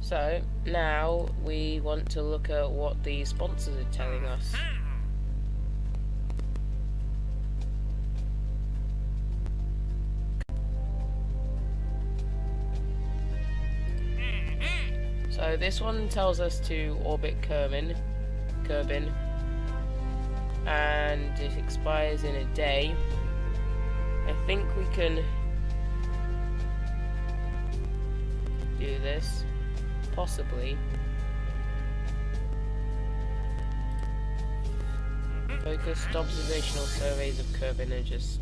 So now we want to look at what the sponsors are telling us. So this one tells us to orbit Kerbin, and it expires in a day. I think we can do this, possibly. Focused observational surveys of Kerbin are just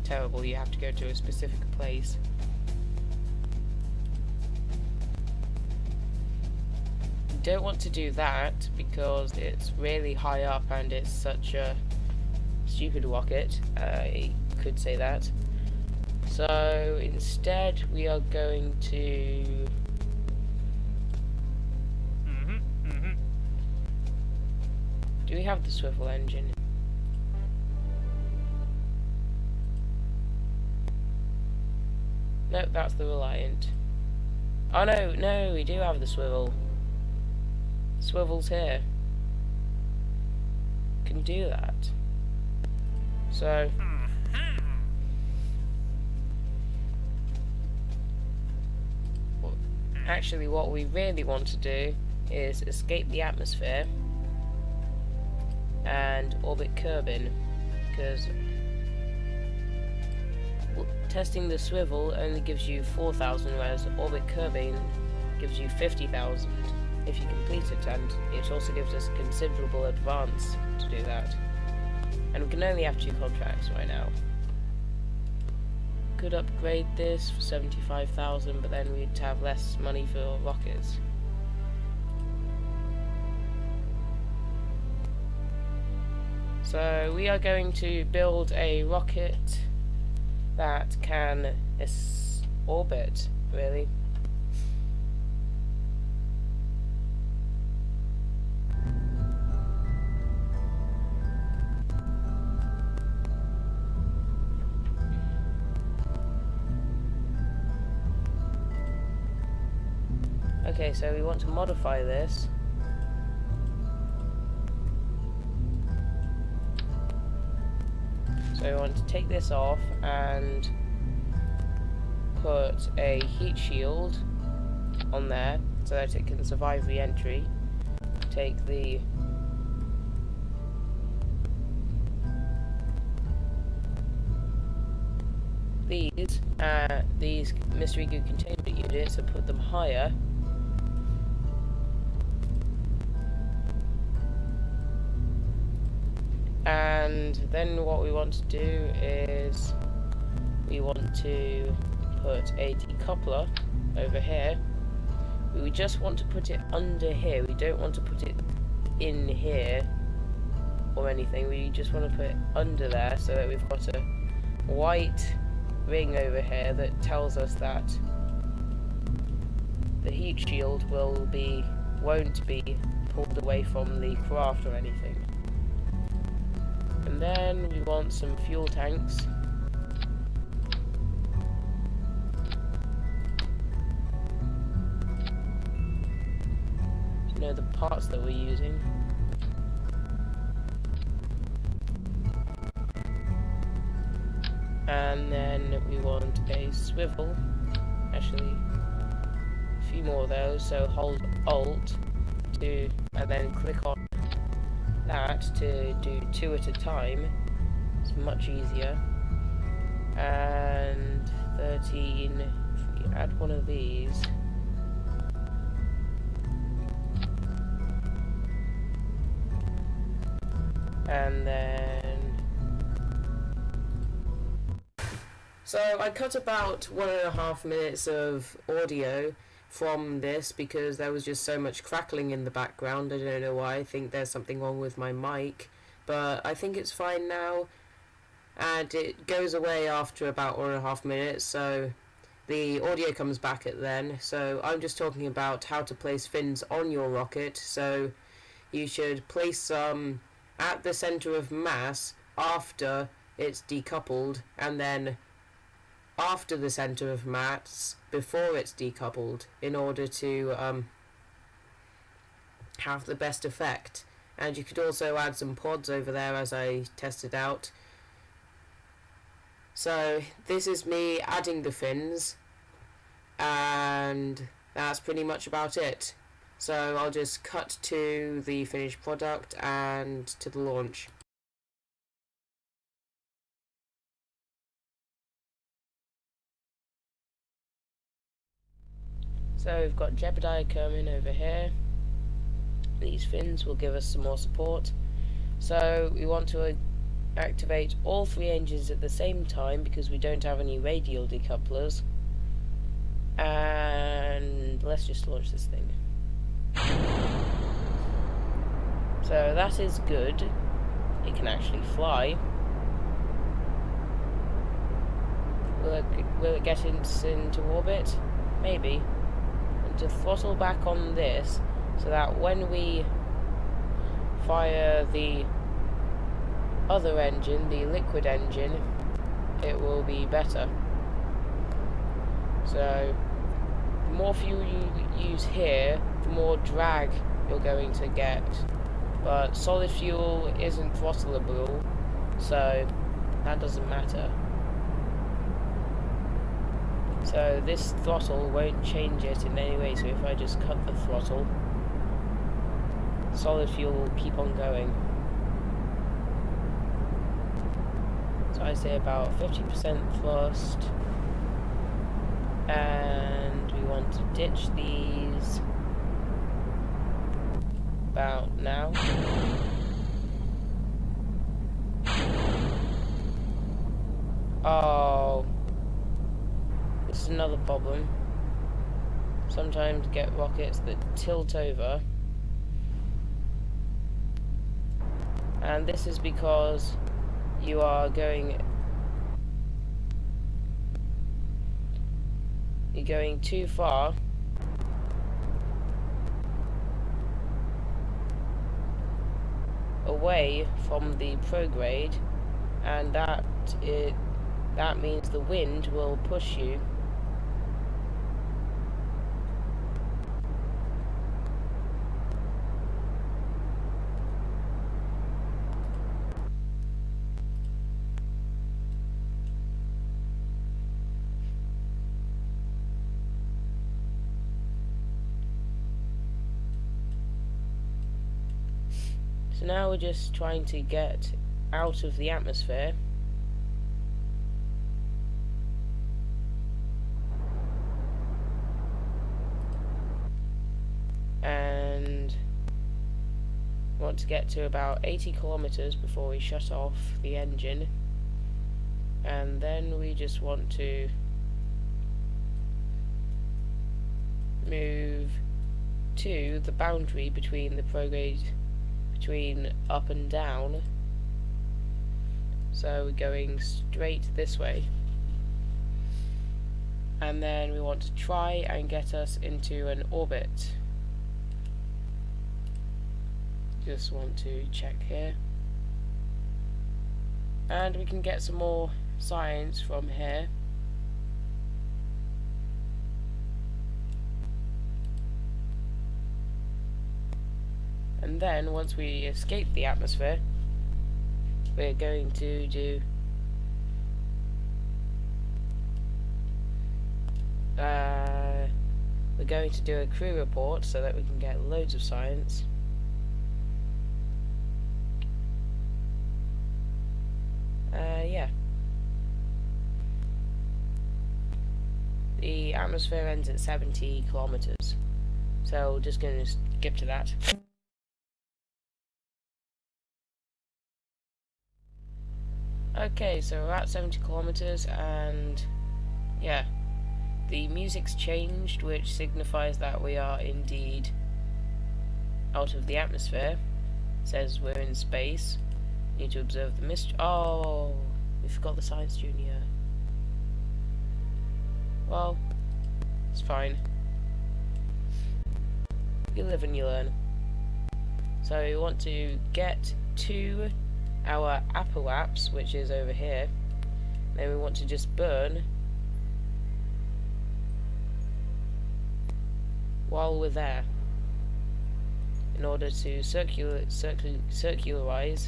terrible. You have to go to a specific place. Don't want to do that because it's really high up and it's such a stupid rocket. I could say that. So instead we are going to do we have the swivel engine? No, that's the Reliant. Oh no, we do have the swivel. Swivel's here. Can do that. So actually what we really want to do is escape the atmosphere and orbit Kerbin, because testing the swivel only gives you 4,000, whereas orbit Kerbin gives you 50,000 if you complete it, and it also gives us considerable advance to do that. And we can only have 2 contracts right now. Could upgrade this for 75,000, but then we'd have less money for rockets. So we are going to build a rocket that can orbit, really. Okay, so we want to modify this. So we want to take this off and put a heat shield on there so that it can survive re-entry. Take these mystery goo containment units and put them higher. And then what we want to do is we want to put a decoupler over here. We just want to put it under here. We don't want to put it in here or anything. We just want to put it under there so that we've got a white ring over here that tells us that the heat shield won't be pulled away from the craft or anything. And then we want some fuel tanks. You know the parts that we're using. And then we want a swivel. Actually, a few more of those. So hold Alt and then click on that to do 2 at a time. It's much easier. And 13, if we add one of these, and then so I cut about 1.5 minutes of audio from this because there was just so much crackling in the background. I don't know why. I think there's something wrong with my mic, but I think it's fine now, and it goes away after about 1.5 minutes, so the audio comes back at then. So I'm just talking about how to place fins on your rocket. So you should place some at the center of mass after it's decoupled, and then after the center of mass before it's decoupled, in order to have the best effect. And you could also add some pods over there as I tested out. So this is me adding the fins, and that's pretty much about it. So I'll just cut to the finished product and to the launch. So we've got Jebediah Kerman over here. These fins will give us some more support. So we want to activate all 3 engines at the same time because we don't have any radial decouplers. And let's just launch this thing. So that is good. It can actually fly. Will it get into orbit? Maybe. And to throttle back on this so that when we fire the other engine, the liquid engine, it will be better. So the more fuel you use here, the more drag you're going to get. But solid fuel isn't throttleable, so that doesn't matter. So this throttle won't change it in any way, so if I just cut the throttle, solid fuel will keep on going. So I say about 50% thrust, and we want to ditch these about now. Oh, this is another problem. Sometimes get rockets that tilt over, and this is because you are you're going too far away from the prograde, and that means the wind will push you. So now we're just trying to get out of the atmosphere. And want to get to about 80 kilometers before we shut off the engine. And then we just want to move to the boundary between the prograde, between up and down. So we're going straight this way, and then we want to try and get us into an orbit. Just want to check here, and we can get some more science from here. And then once we escape the atmosphere, we're going to do a crew report so that we can get loads of science. Yeah. The atmosphere ends at 70 kilometers, so we're just going to skip to that. Okay, so we're at 70 kilometers, and yeah, the music's changed, which signifies that we are indeed out of the atmosphere. It says we're in space. Need to observe the mist. Oh, we forgot the Science Junior. Well, it's fine. You live and you learn. So we want to get to our apoapse, which is over here. Then we want to just burn while we're there. in order to circularize,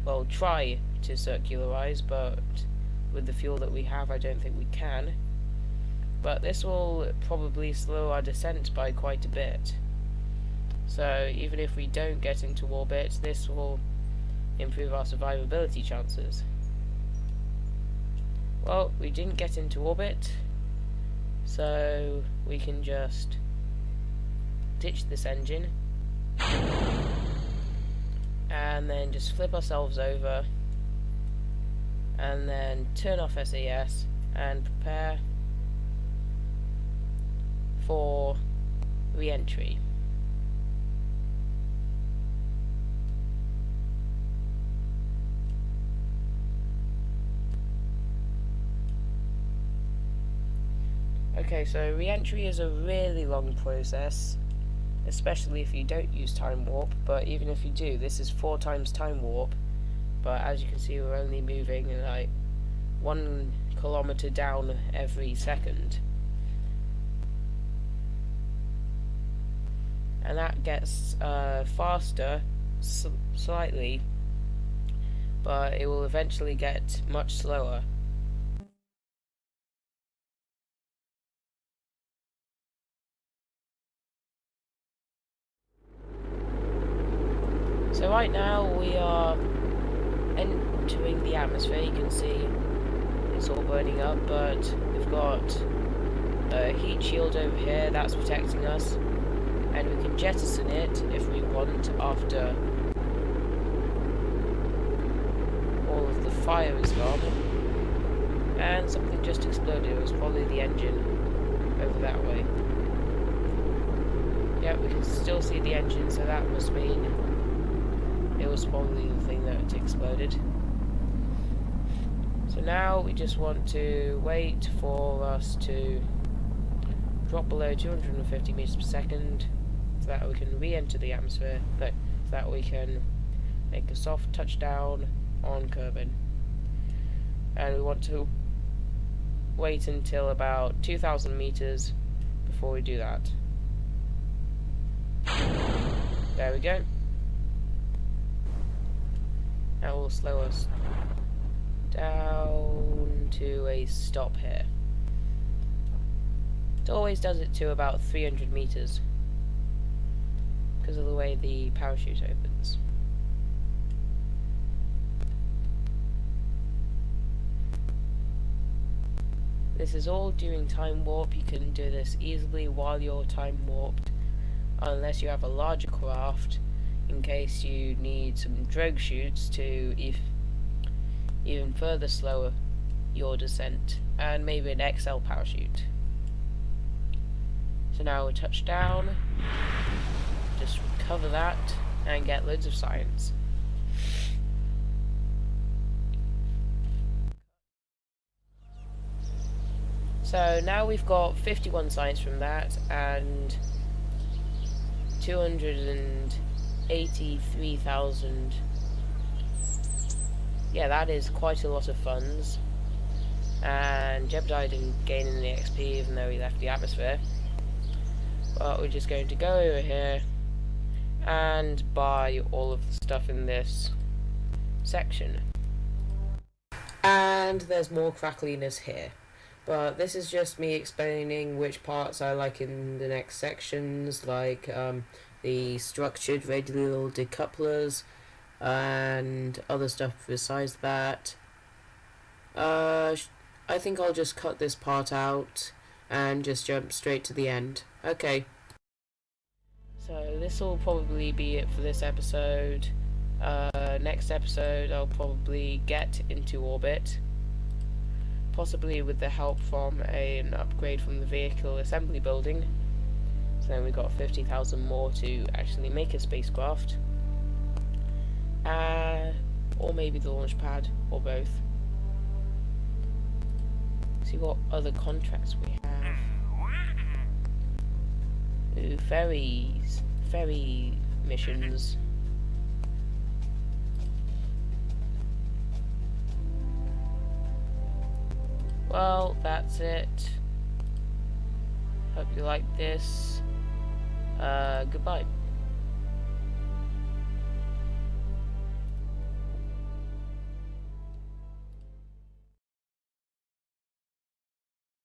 well, try to circularize, but with the fuel that we have, I don't think we can. But this will probably slow our descent by quite a bit. So even if we don't get into orbit, this will improve our survivability chances. Well, we didn't get into orbit, so we can just ditch this engine and then just flip ourselves over and then turn off SAS and prepare for re-entry. Okay, so re-entry is a really long process, especially if you don't use time warp, but even if you do, this is 4 times time warp, but as you can see we're only moving like 1 kilometer down every second. And that gets faster slightly, but it will eventually get much slower. So right now we are entering the atmosphere. You can see it's all burning up, but we've got a heat shield over here that's protecting us, and we can jettison it if we want after all of the fire is gone. And something just exploded. It was probably the engine over that way. Yeah, we can still see the engine, so that must mean it was probably the thing that exploded. So now we just want to wait for us to drop below 250 meters per second, so that we can re-enter the atmosphere, so that we can make a soft touchdown on Kerbal. And we want to wait until about 2,000 meters before we do that. There we go. That will slow us down to a stop here. It always does it to about 300 meters because of the way the parachute opens. This is all during time warp. You can do this easily while you're time warped, unless you have a larger craft, in case you need some drogue chutes to even further slow your descent, and maybe an XL parachute. So now we touch down, just recover that and get loads of science. So now we've got 51 science from that and 283,000. Yeah, that is quite a lot of funds. And Jebediah didn't gain any XP even though he left the atmosphere. But we're just going to go over here and buy all of the stuff in this section. And there's more crackliness here. But this is just me explaining which parts I like in the next sections, like the structured radial decouplers and other stuff besides that. I think I'll just cut this part out and just jump straight to the end. Okay. So this will probably be it for this episode. Next episode I'll probably get into orbit, possibly with the help from an upgrade from the vehicle assembly building. So then we've got 50,000 more to actually make a spacecraft. Or maybe the launch pad, or both. See what other contracts we have. Ooh, ferries. Ferry missions. Well, that's it. Hope you like this. Goodbye.